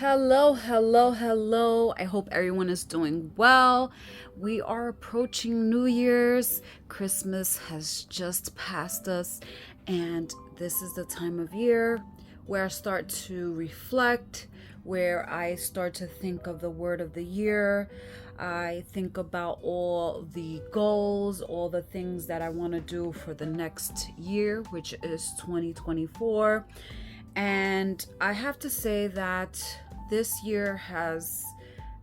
Hello, hello, hello. I hope everyone is doing well. We are approaching New Year's. Christmas has just passed us, and this is the time of year where I start to reflect, where I start to think of the word of the year. I think about all the goals, all the things that I want to do for the next year, which is 2024. And I have to say that this year has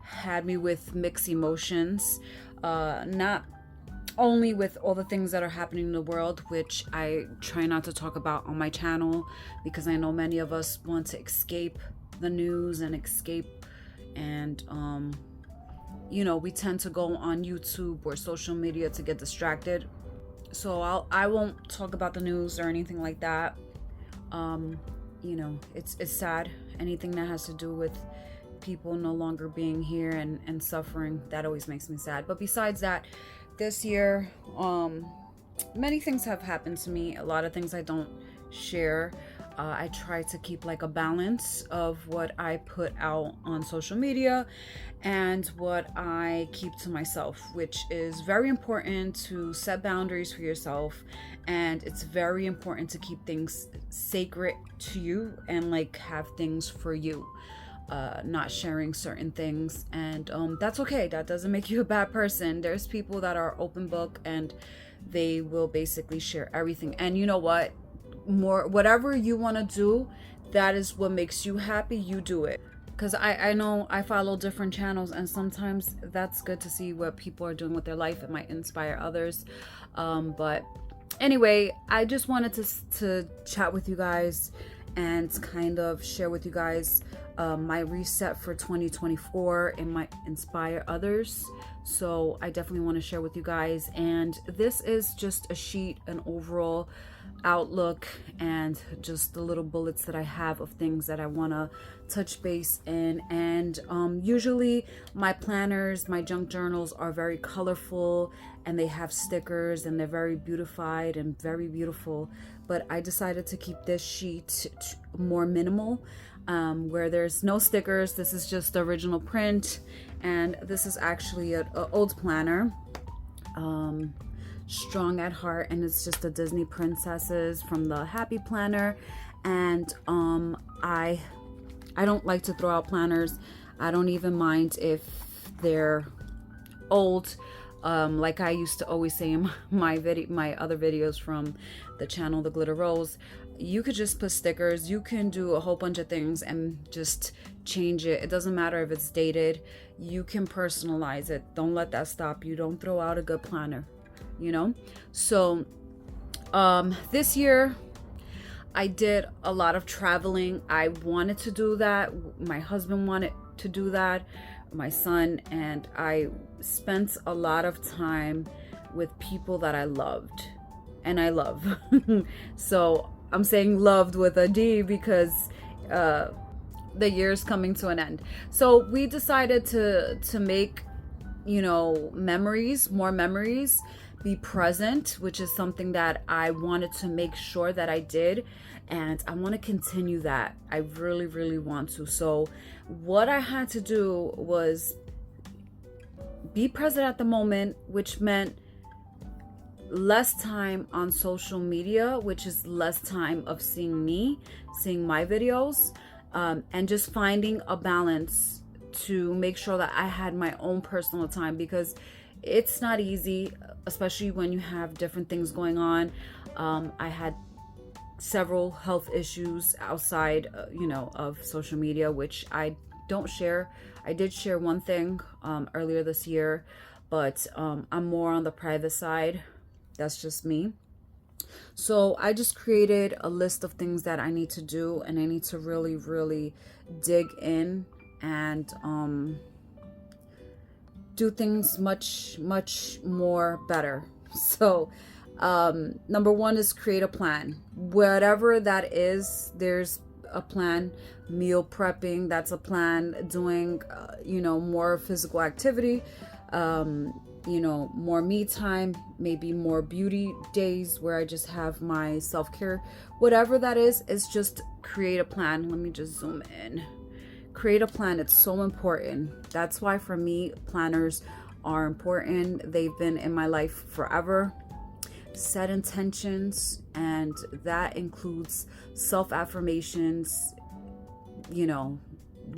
had me with mixed emotions. Not only with all the things that are happening in the world, which I try not to talk about on my channel because I know many of us want to escape the news and escape, and we tend to go on YouTube or social media to get distracted. So I won't talk about the news or anything like that. Um, it's sad. Anything that has to do with people no longer being here and suffering, that always makes me sad. But besides that, this year, many things have happened to me. A lot of things I don't share. I try to keep like a balance of what I put out on social media and what I keep to myself, which is very important to set boundaries for yourself. And it's very important to keep things sacred to you and like have things for you. Not sharing certain things, and that's okay. That doesn't make you a bad person. There's people that are open book and they will basically share everything. And you know what? More whatever you want to do, that is what makes you happy. You do it. Because I know I follow different channels, and sometimes that's good to see what people are doing with their life. It might inspire others. But anyway, I just wanted to chat with you guys and kind of share with you guys my reset for 2024. It might inspire others. So I definitely want to share with you guys. And this is just a sheet, an overall outlook, and just the little bullets that I have of things that I want to touch base in. And usually my planners, my junk journals are very colorful and they have stickers and they're very beautified and very beautiful. But I decided to keep this sheet more minimal, where there's no stickers. This is just the original print, and this is actually an old planner. Strong at Heart, and it's just the Disney princesses from the Happy Planner. And I don't like to throw out planners. I don't even mind if they're old. Like I used to always say in my other videos from the channel, The Glitter Rose, you could just put stickers. You can do a whole bunch of things and just change it. It doesn't matter if it's dated. You can personalize it. Don't let that stop you. Don't throw out a good planner. So this year I did a lot of traveling. I wanted to do that. My husband wanted to do that, my son, and I spent a lot of time with people that I loved and I love. So I'm saying loved with a D because the year's coming to an end. So we decided to make more memories, be present, which is something that I wanted to make sure that I did, and I want to continue that. I really, really want to. So what I had to do was be present at the moment, which meant less time on social media, which is less time of seeing me, seeing my videos, and just finding a balance to make sure that I had my own personal time, because it's not easy, especially when you have different things going on. I had several health issues outside, of social media, which I don't share. I did share one thing earlier this year, but I'm more on the private side. That's just me. So I just created a list of things that I need to do, and I need to really, really dig in and do things much, much more better. So number one is create a plan. Whatever that is, there's a plan. Meal prepping, that's a plan. Doing more physical activity, more me time, maybe more beauty days where I just have my self-care. Whatever that is just create a plan. Let me just zoom in. create a plan. It's so important. That's why for me, planners are important. They've been in my life forever. Set intentions, and that includes self-affirmations,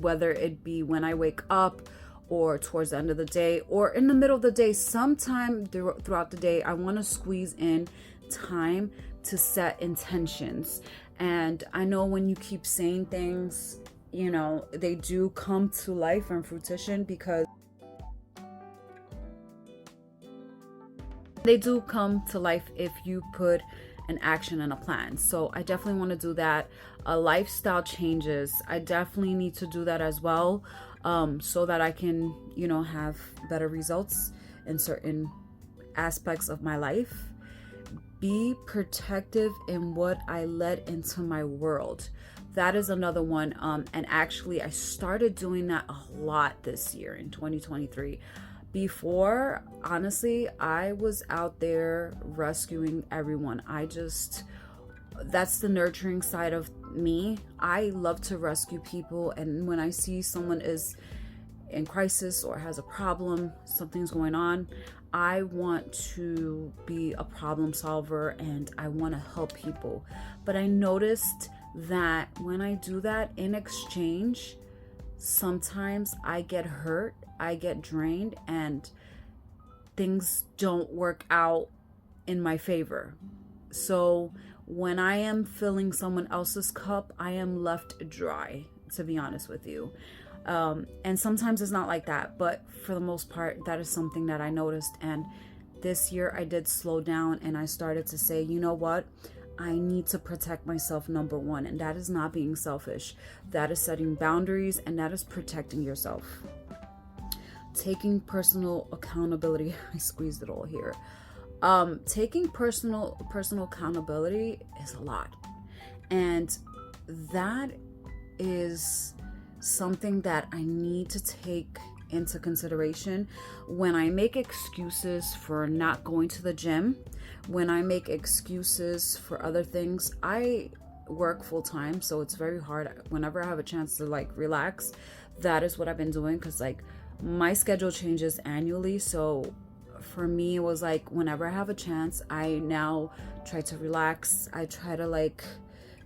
whether it be when I wake up or towards the end of the day or in the middle of the day. Sometime throughout the day, I want to squeeze in time to set intentions. And I know when you keep saying things, they do come to life and fruition, because they do come to life if you put an action and a plan. So I definitely want to do that. Lifestyle changes, I definitely need to do that as well, so that I can, have better results in certain aspects of my life. Be protective in what I let into my world. That is another one. And actually, I started doing that a lot this year in 2023. Before, honestly, I was out there rescuing everyone. That's the nurturing side of me. I love to rescue people. And when I see someone is in crisis or has a problem, something's going on, I want to be a problem solver and I want to help people. But I noticed that when I do that, in exchange, sometimes I get hurt, I get drained, and things don't work out in my favor. So when I am filling someone else's cup, I am left dry, to be honest with you. And sometimes it's not like that, but for the most part, that is something that I noticed. And this year I did slow down and I started to say, you know what? I need to protect myself, number one. And that is not being selfish. That is setting boundaries, and that is protecting yourself. Taking personal accountability. I squeezed it all here. Taking personal accountability is a lot. And that is something that I need to take into consideration when I make excuses for not going to the gym, when I make excuses for other things. I work full time, so it's very hard. Whenever I have a chance to relax, that is what I've been doing, because my schedule changes annually. So for me, it was whenever I have a chance, I now try to relax. I try to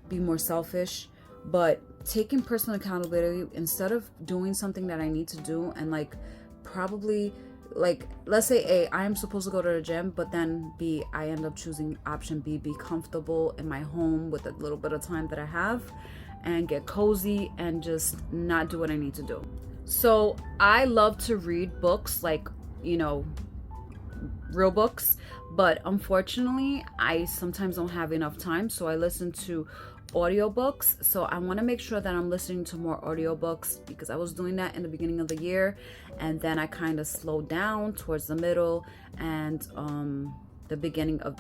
be more selfish, but taking personal accountability, instead of doing something that I need to do and probably let's say A, I am supposed to go to the gym, but then B, I end up choosing option B, be comfortable in my home with a little bit of time that I have and get cozy and just not do what I need to do. So I love to read books, real books, but unfortunately I sometimes don't have enough time, so I listen to audiobooks. So I want to make sure that I'm listening to more audiobooks, because I was doing that in the beginning of the year, and then I kind of slowed down towards the middle and the beginning of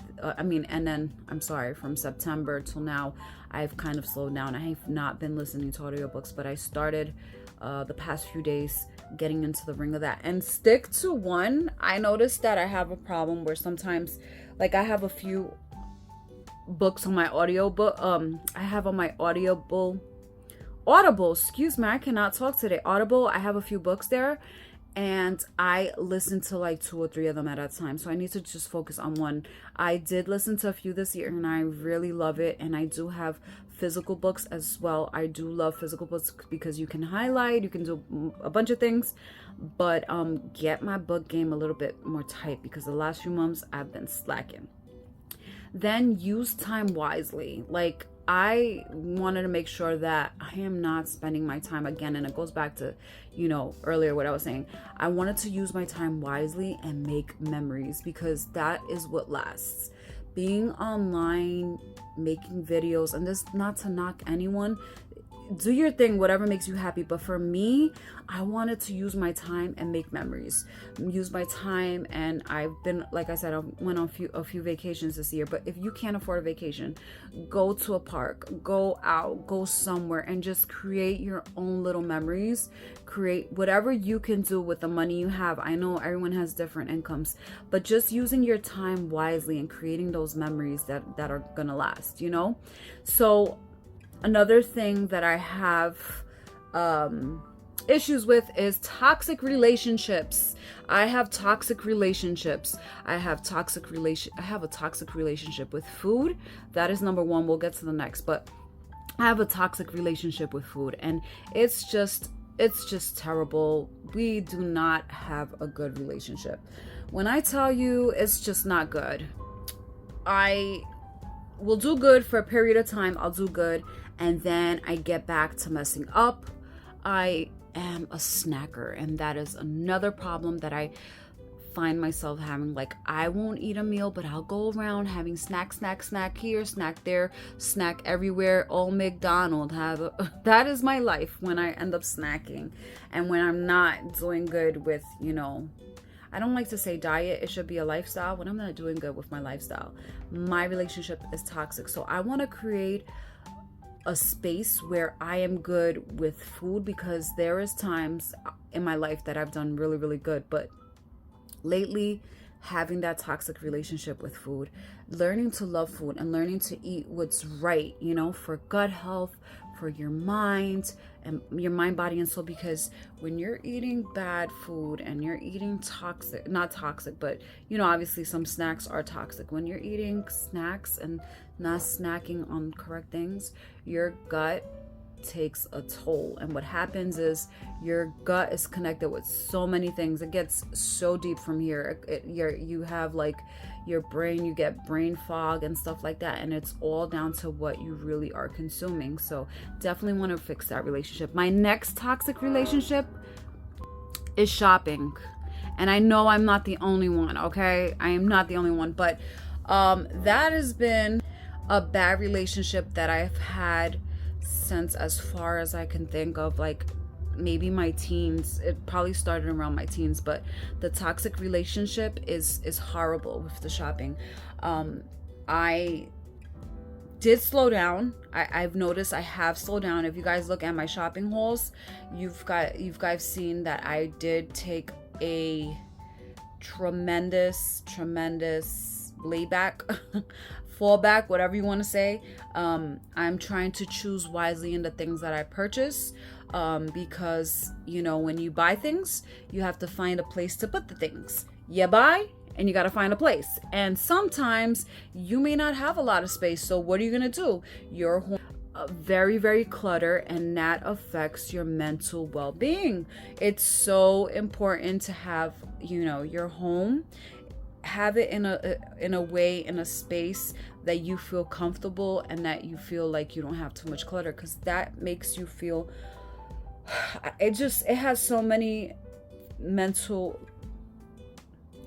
from September till now I've kind of slowed down. I have not been listening to audiobooks, but I started the past few days getting into the ring of that, and stick to one. I noticed that I have a problem where sometimes I have a few books on my I have on my Audible, excuse me, I cannot talk today. Audible, I have a few books there, and I listen to 2 or 3 of them at a time. So I need to just focus on one. I did listen to a few this year and I really love it. And I do have physical books as well. I do love physical books because you can highlight, you can do a bunch of things, but get my book game a little bit more tight, because the last few months I've been slacking. Then use time wisely. I wanted to make sure that I am not spending my time again, and it goes back to, earlier what I was saying. I wanted to use my time wisely and make memories, because that is what lasts. Being online, making videos, and this, not to knock anyone, do your thing, whatever makes you happy. But for me, I wanted to use my time and make memories. Use my time, and I've been, like I said, I went on a few vacations this year. But if you can't afford a vacation, go to a park, go out, go somewhere, and just create your own little memories. Create whatever you can do with the money you have. I know everyone has different incomes, but just using your time wisely and creating those memories that are gonna last, So another thing that I have issues with is toxic relationships. I have toxic relationships. I have a toxic relationship with food. That is number one. We'll get to the next, but I have a toxic relationship with food, and it's just terrible. We do not have a good relationship. When I tell you it's just not good, I will do good for a period of time. I'll do good, and then I get back to messing up. I am a snacker, and that is another problem that I find myself having. Like, I won't eat a meal, but I'll go around having snack here, snack there, snack everywhere, all McDonald's. That is my life when I end up snacking, and when I'm not doing good with, I don't like to say diet. It should be a lifestyle. When I'm not doing good with my lifestyle, my relationship is toxic. So I want to create a space where I am good with food, because there is times in my life that I've done really, really good, but lately, having that toxic relationship with food, learning to love food and learning to eat what's right, for gut health, for your mind and your mind, body, and soul. Because when you're eating bad food and you're eating not toxic, but obviously some snacks are toxic. When you're eating snacks and not snacking on correct things, your gut takes a toll. And what happens is your gut is connected with so many things. It gets so deep from here. You have like your brain, you get brain fog and stuff like that, and it's all down to what you really are consuming. So definitely want to fix that relationship. My next toxic relationship is shopping, and I know I'm not the only one. Okay, I am not the only one, but that has been a bad relationship that I've had since as far as I can think of, like maybe my teens. It probably started around my teens, but the toxic relationship is horrible with the shopping. I did slow down. I've noticed I have slowed down. If you guys look at my shopping hauls, you've guys seen that I did take a tremendous layback fallback, whatever you want to say. I'm trying to choose wisely in the things that I purchase, because when you buy things, you have to find a place to put the things you buy, and you got to find a place. And sometimes you may not have a lot of space, so what are you going to do? Your home very, very cluttered, and that affects your mental well-being. It's so important to have your home, have it in a way, in a space that you feel comfortable and that you feel like you don't have too much clutter, because that makes you feel, it has so many mental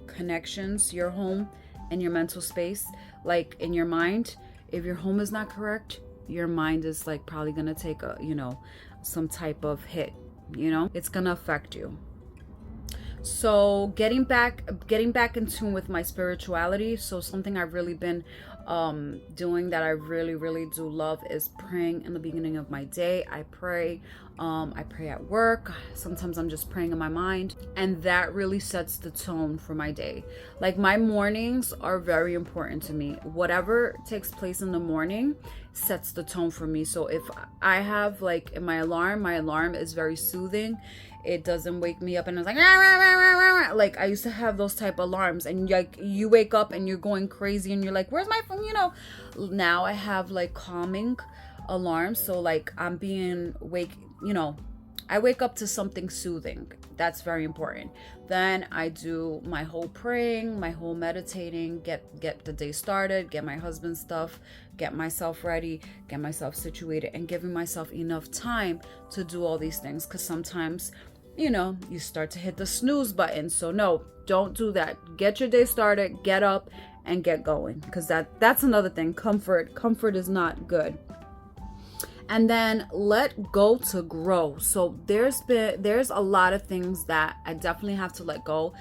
connections, your home and your mental space. Like in your mind, if your home is not correct, your mind is like probably gonna take a some type of hit. It's gonna affect you. So getting back in tune with my spirituality. So something I've really been doing that I really, really do love is praying in the beginning of my day. I pray at work. Sometimes I'm just praying in my mind, and that really sets the tone for my day. Like, my mornings are very important to me. Whatever takes place in the morning sets the tone for me. So if I have like my alarm is very soothing. It doesn't wake me up and it's like, rah, rah, rah, rah, rah. Like I used to have those type of alarms, and like you wake up and you're going crazy and you're like, where's my phone? Now I have like calming alarms. So like I'm being I wake up to something soothing. That's very important. Then I do my whole praying, my whole meditating, get the day started, get my husband's stuff, get myself ready, get myself situated, and giving myself enough time to do all these things. Because sometimes, you start to hit the snooze button. So no, don't do that. Get your day started, get up and get going. Because that's another thing. Comfort is not good. And then let go to grow. So there's a lot of things that I definitely have to let go.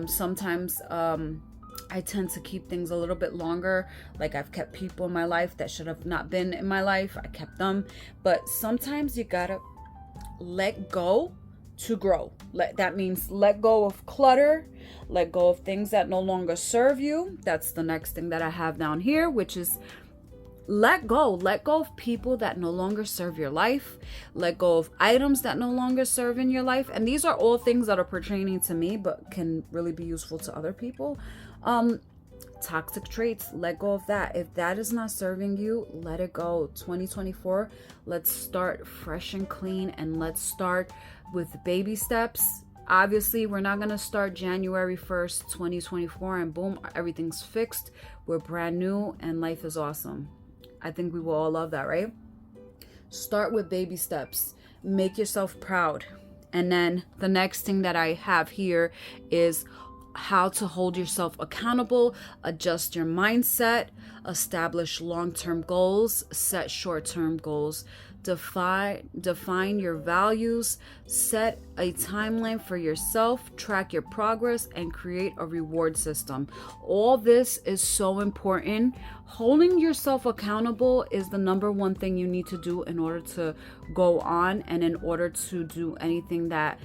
Sometimes I tend to keep things a little bit longer. Like I've kept people in my life that should have not been in my life. I kept them. But sometimes you gotta let go to grow. That means let go of clutter, let go of things that no longer serve you. That's the next thing that I have down here, which is let go of people that no longer serve your life, let go of items that no longer serve in your life. And these are all things that are pertaining to me but can really be useful to other people. Toxic traits, let go of that. If that is not serving you, let it go. 2024, let's start fresh and clean, and let's start with baby steps. Obviously, we're not going to start January 1st, 2024 and boom, everything's fixed. We're brand new and life is awesome. I think we will all love that, right? Start with baby steps. Make yourself proud. And then the next thing that I have here is how to hold yourself accountable, adjust your mindset, establish long-term goals, set short-term goals, define your values, set a timeline for yourself, track your progress, and create a reward system. All this is so important. Holding yourself accountable is the number one thing you need to do in order to go on and in order to do anything that,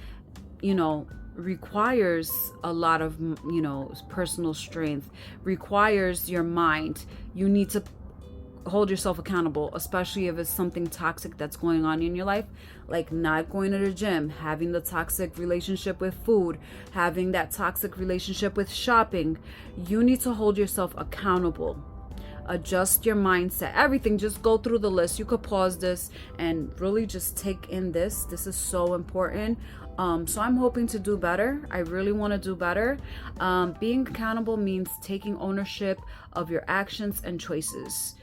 requires a lot of, personal strength, requires your mind. You need to hold yourself accountable, especially if it's something toxic that's going on in your life, like not going to the gym, having the toxic relationship with food, having that toxic relationship with shopping. You need to hold yourself accountable. Adjust your mindset, everything. Just go through the list. You could pause this and really just take in this. This is so important. So I'm hoping to do better. I really want to do better. Being accountable means taking ownership of your actions and choices.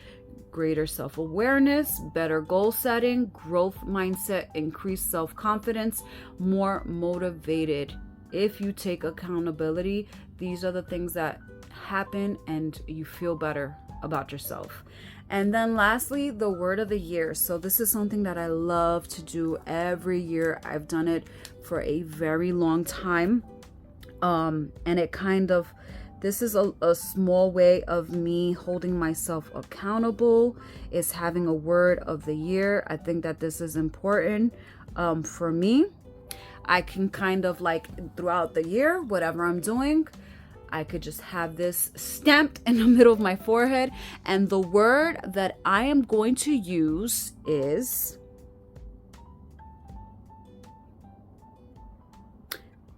Greater self-awareness, better goal setting, growth mindset, increased self-confidence, more motivated. If you take accountability, these are the things that happen and you feel better about yourself. And then lastly, the word of the year. So this is something that I love to do every year. I've done it for a very long time. And it this is a small way of me holding myself accountable, is having a word of the year. I think that this is important for me. I can throughout the year, whatever I'm doing, I could just have this stamped in the middle of my forehead. And the word that I am going to use is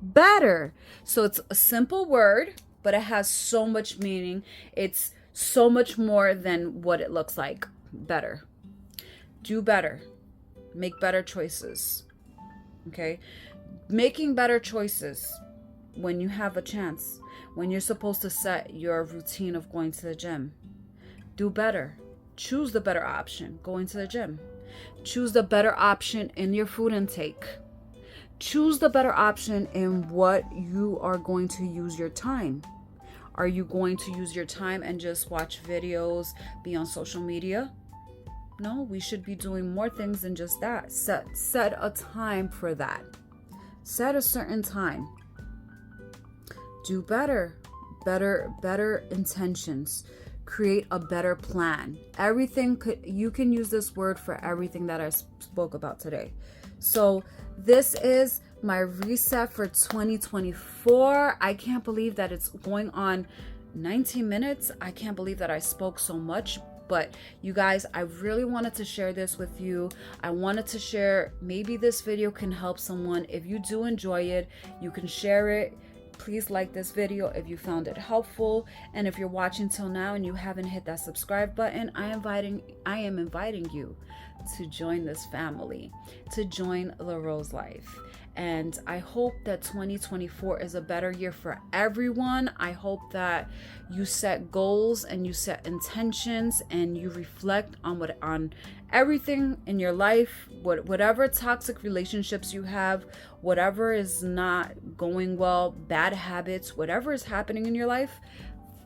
better. So it's a simple word, but it has so much meaning. It's so much more than what it looks like. Better. Do better. Make better choices. Okay? Making better choices when you have a chance. When you're supposed to set your routine of going to the gym. Do better. Choose the better option, going to the gym. Choose the better option in your food intake. Choose the better option in what you are going to use your time. Are you going to use your time and just watch videos, be on social media? No, we should be doing more things than just that. Set a time for that. Set a certain time. Do better intentions. Create a better plan. You can use this word for everything that I spoke about today. So this is my reset for 2024. I can't believe that it's going on 19 minutes. I can't believe that I spoke so much. But you guys, I really wanted to share this with you. I wanted to share, maybe this video can help someone. If you do enjoy it, you can share it. Please like this video if you found it helpful. And if you're watching till now and you haven't hit that subscribe button, I am inviting you to join this family, to join the Rose Life. And I hope that 2024 is a better year for everyone. I hope that you set goals and you set intentions and you reflect on everything in your life, whatever toxic relationships you have, whatever is not going well, bad habits, whatever is happening in your life,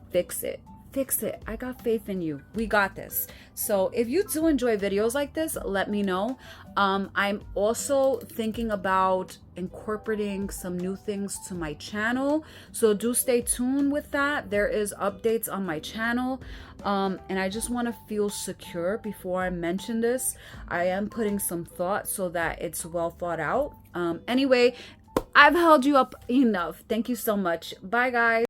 fix it. Fix it. I got faith in you. We got this. So if you do enjoy videos like this, let me know. I'm also thinking about incorporating some new things to my channel. So do stay tuned with that. There is updates on my channel. And I just want to feel secure before I mention this. I am putting some thought so that it's well thought out. Anyway, I've held you up enough. Thank you so much. Bye, guys.